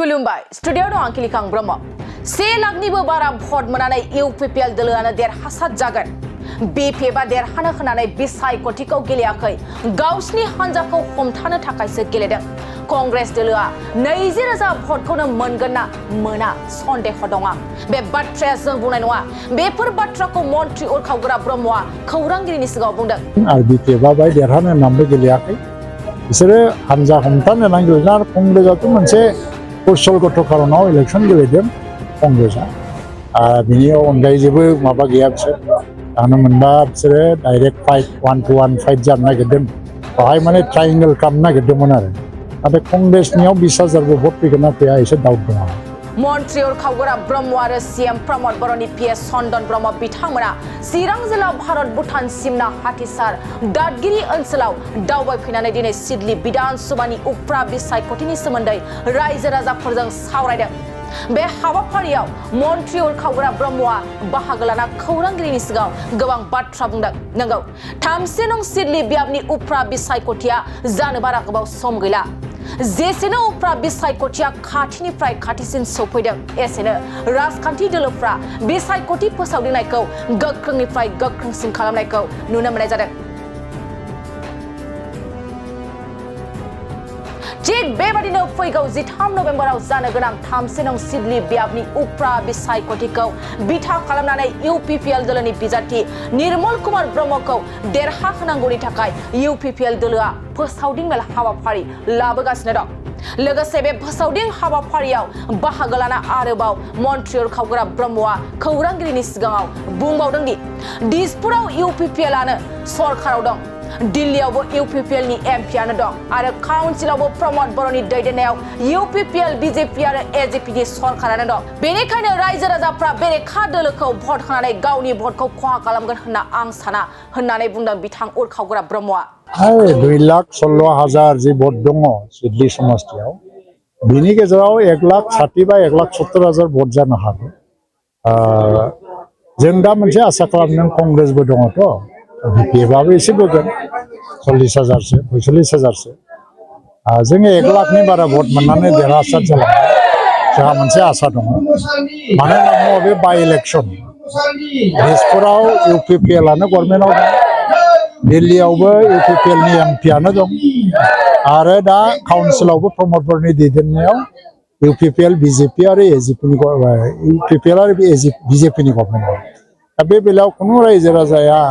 खुलुमबाय स्टुडियो दं आं किलिकां ब्रह्म 1 लाखनिबो बारा भट मोननानै इउपिपिएल दोलोआनो देरहासार जागोन बिपिएफआ देरहानो होनानै बिसायख'थिखौ गेलेयाखै गावसिनि हान्जाखौ हमथानो थाखायसो गेलेदों कांग्रेस दोलोआ 20,000 भटखौनो मोनगोन ना मोना सन्देह दं बे बाथ्राया जों बुंनाय नङा बेफोर बाथ्राखौ मन्त्रि उरखावग्रा ब्रह्मआ खौरांगिरिनि सिगाङाव बुंदों आरो बिपिएफआ बाय देरहानो नामबो गेलेयाखै बिसोरो हान्जा हमथानो नांगोन आरो कंग्रेसआथ' मोनसे कौशल गथ' खारनाव इलेक्शन गेलेदों कंग्रेसआ बिनि अनगायै जेबो माबा गैया बिसोर दानो मोनबा बिसोरो डाइरेक्ट फाइट 1-to-1 फाइट जानो नागिरदों बाहाय माने ट्रायंगल खालामनो नागिरदोंमोन आरो नाथाय कंग्रेसनियाव 20,000 भट फैगोन ना फैया एसे डाउट दङ मन्त्रि उरखावग्रा ब्रह्म आरो सीएम प्रमद बर'नि पिएस चन्दन ब्रह्म बिथांमोना चिरां जिल्ला भारत भुटान सिमना हाथिसार दादगिरि ओनसोलाव दावबायफैनानै दिनै सिडली विधानसभानि उफ्रा बिसायख'थिनि सोमोन्दै रायजो राजाफोरजों सावरायदों बे हाबाफारियाव मन्त्रि उरखावग्रा ब्रह्मआ बाहागो लाना खौरांगिरिनि सिगाङाव गोबां बाथ्रा बुंदों नंगौ 3 नं सिडली बियाबनि उफ्रा बिसायख'थिया जानो बारा गोबाव सम गैला जेसेनो उफ्रा बिसायख'थिया खाथिनिफ्राय खाथिसिन सौफैदों एसेनो राजखान्थि दोलोफ्रा बिसायख'थि फोसावदिंनायखौ गोख्रोंनिफ्राय गोख्रोंसिन खालामनायखौ नुनो मोननाय जादों थिग बेबादिनो फैगौ 13 नभेम्बराव जानो गोनां 3 नं सिडली बियाबनि उफ्रा बिसायख'थिखौ बिथा खालामनानै इउपिपिएल दोलोनि बिजाथि निर्मल कुमार ब्रह्मखौ देरहाहोनांगौनि थाखाय इउपिपिएल दोलोआ फोसावदिं मेल हाबाफारि लाबोगासिनो दं लोगोसे बे फोसावदिं हाबाफारियाव बाहागो लाना आरोबाव मन्त्रि उरखावग्रा ब्रह्मआ खौरांगिरिनि सिगाङाव बुंबावदों दि दिसपुराव इउपिपिएलआनो सरकाराव दं दिल्लीयावबो इउपिपिएलनि एमपिआनो दं आरो काउन्सिलावबो प्रमद बर'नि दैदेननायाव इउपिपिएल बिजेपि आरो एजेपिनि सरकारानो दं बेनिखायनो रायजो राजाफ्रा बेरेखा दोलोखौ भट होनानै गावनि भटखौ खहा खालामगोन होनना आं साना होननानै बुंदों बिथां उरखावग्रा ब्रह्मआ 2,16,000 जि भट दङ सिडली समष्टियाव बिनि गेजेराव 1,60,000 बा 1,70,000 भट जानो हागौ जों दा मोनसे आसा खालामदों कंग्रेसबो दङथ' बिपिएफआबो एसे बोगोन 40,000सो 45,000सो जोङो 1 लाखनि बारा भट मोननानै देरहासार जालांगोन जोंहा मोनसे आसा दङ मानो होनना बुङोब्ला बे बाइ इलेक्सन दिसपुराव इउपिपिएलआनो गभर्नमेन्टआव दं दिल्लीयावबो इउपिपिएलनि एमपिआनो दं आरो दा काउन्सिलावबो प्रमद बर'नि दैदेननायाव इउपिपिएल बिजेपि आरो एजेपिनि इउपिपिएल आरो बिजेपिनि गभर्नमेन्ट दं दा बे बेलायाव खुनु रायजो राजाया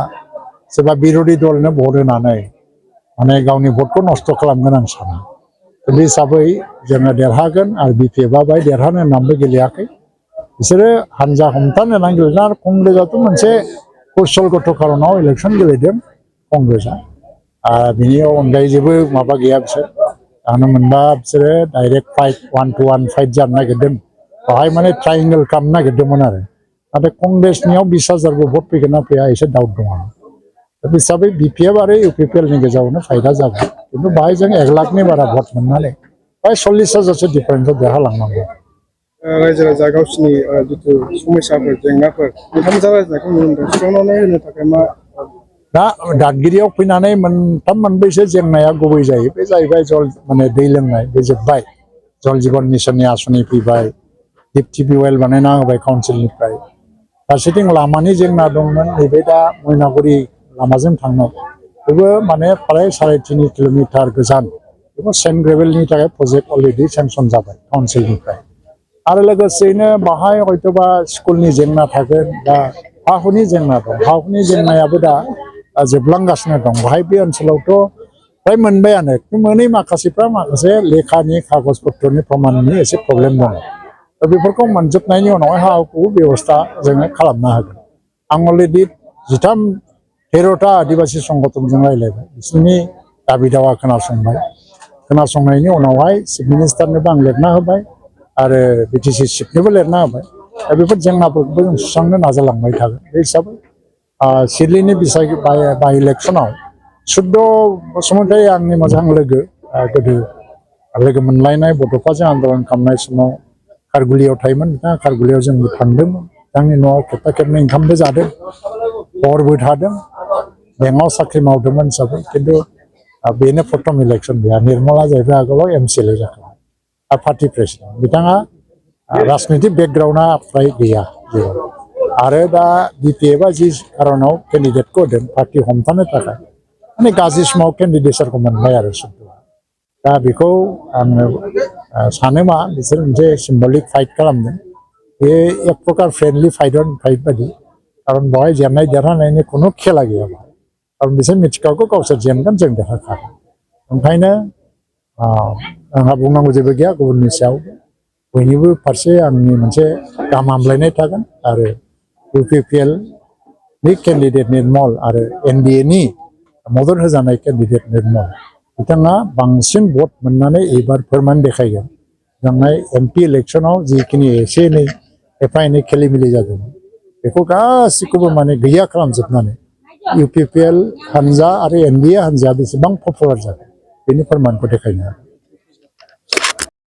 सोरबा बिरोधी दलनो भट होनानै माने गावनि भटखौ नस्थ' खालामगोन आं साना बे हिसाबै जोङो देरहागोन आरो बिपिएफआ बाय देरहानो नामबो गेलेयाखै बिसोरो हान्जा हमथानो नांगोन आरो कंग्रेसआथ' मोनसे कौशल गथ' खारनाव इलेक्शन गेलेदों कंग्रेसआ बिनि अनगायै जेबो माबा गैया बिसोर दानो मोनबा बिसोरो डाइरेक्ट फाइट 1-to-1 फाइट जानो नागिरदों बाहाय माने ट्रायंगल खालामनो नागिरदोंमोन आरो नाथाय कंग्रेसनियाव 20,000 भट फैगोन ना फैया एसे डाउट दङ हिसाबै बिपिएफ आरो इउपिपिएलनि गेजेरावनो फायदा जागोन खिन्थु बाहाय जों 1 लाखनि बारा भट मोननानै बाय 40,000सो डिफारेन्सआव देरहालांनांगौ रायजो राजा गावसिनि जिथु समस्याफोर जेंनाफोर बेखौ जागायनायखौ नुनो मोनदों सुस्रांनानै होनो थाखाय मा दा दादगिरियाव फैनानै 3-4 जेंनाया गुबै जायो बे जाहैबाय जल माने दै लोंनाय बे जोब्बाय जल जीवन मिशननि आसनि फैबाय दिप टिउबवेल बानायना होबाय काउन्सिलनिफ्राय फारसेथिं लामानि जेंना दंमोन नैबे दा मैनागुरि लामाजों थांनाय बेबो माने फ्राय 3.5 किल'मिटार गोजान बेखौ सेन्ट ग्रेभेलनि थाखाय प्रजेक्ट अलरेडि सेंसन जाबाय काउन्सिलनिफ्राय आरो लोगोसेयैनो बाहाय हयतोबा स्कुलनि जेंना थागोन बा हा हुनि जेंना दं हा हुनि जेंनायाबो दा जोबलांगासिनो दं बाहाय बे ओनसोलावथ' फ्राय मोनबायानो मोनै माखासेफ्रा माखासे लेखानि कागज पत्रनि प्रमाननि एसे प्रब्लेम दङ दा बेफोरखौ मोनजोबनायनि उनावहाय हा हुखौ बेबस्था जोङो खालामनो हागोन आं अलरेडि 13टा आदिबासि संगठनजों रायज्लायबाय बिसोरनि दाबि दावा खोनासंनायनि उनावहाय चिफ मिनिस्टारनोबो आं लिरना होबाय आरो बिटिसि चिफनोबो लिरना होबाय दा बेफोर जेंनाफोरखौबो जों सुस्रांनो नाजालांबाय थागोन बे हिसाबै सिडलीनि बाइ इलेक्सनाव सुद्ध बसुमतारी आंनि मोजां लोगो गोदो लोगो मोनलायनाय बड'फाजों आन्दलन खालामनाय समाव खारगुलियाव थायोमोन बिथाङा खारगुलियाव जोंबो थांदोंमोन बिथांनि न'आव खेबनै ओंखामबो जादों हरबो थादों बेंकआव साख्रि मावदोंमोन हिसाबै खिन्थु बेनो प्रथम इलेक्सन गैया निर्मला जाहैबाय आगोलाव एमसिएलए जाखाबाय पार्टी प्रेसिडेन्ट बिथाङा राजनीतिक बेकग्राउन्डआ फ्राय गैया जेराव आरो दा बिपिएफआ जि खारनाव केन्डिडेटखौ होदों पार्टी हमथानो थाखाय माने गाज्रि समाव केन्डिडेटसारखौ मोनबाय आरो सुद्दुआ दा बेखौ आङो सानो मा बिसोर मोनसे सिम्बलिक फाइट खालामदों बे एक प्रकार फ्रेन्डलि फाइट बायदि खारन बेवहाय जेननाय देरहानायनि खुनु खेला गैया खारन बिसोर मिथिखागौ गावसोर जेनगोन जों देरहाखागोन ओंखायनो आंहा बुंनांगौ जेबो गैया गुबुननि सायाव बयनिबो फारसे आंनि मोनसे गाहाम हामलायनाय थागोन आरो इउपिपिएल नि केन्डिडेट निर्मल आरो एनडिएनि मदद होजानाय केन्डिडेट निर्मल बिथाङा बांसिन भट मोननानै एबार फोरमान देखायगोन जानाय एमपि इलेक्सनाव जिखिनि एसे एनै एफा एनै खेलिमेलि जादोंमोन बेखौ गासैखौबो माने गैया खालामजोबनानै इउपिपिएल हानजा आरो एनडिए हानजाया बेसेबां पपुलार जादों बेनि फोरमानखौ देखायनो हागोन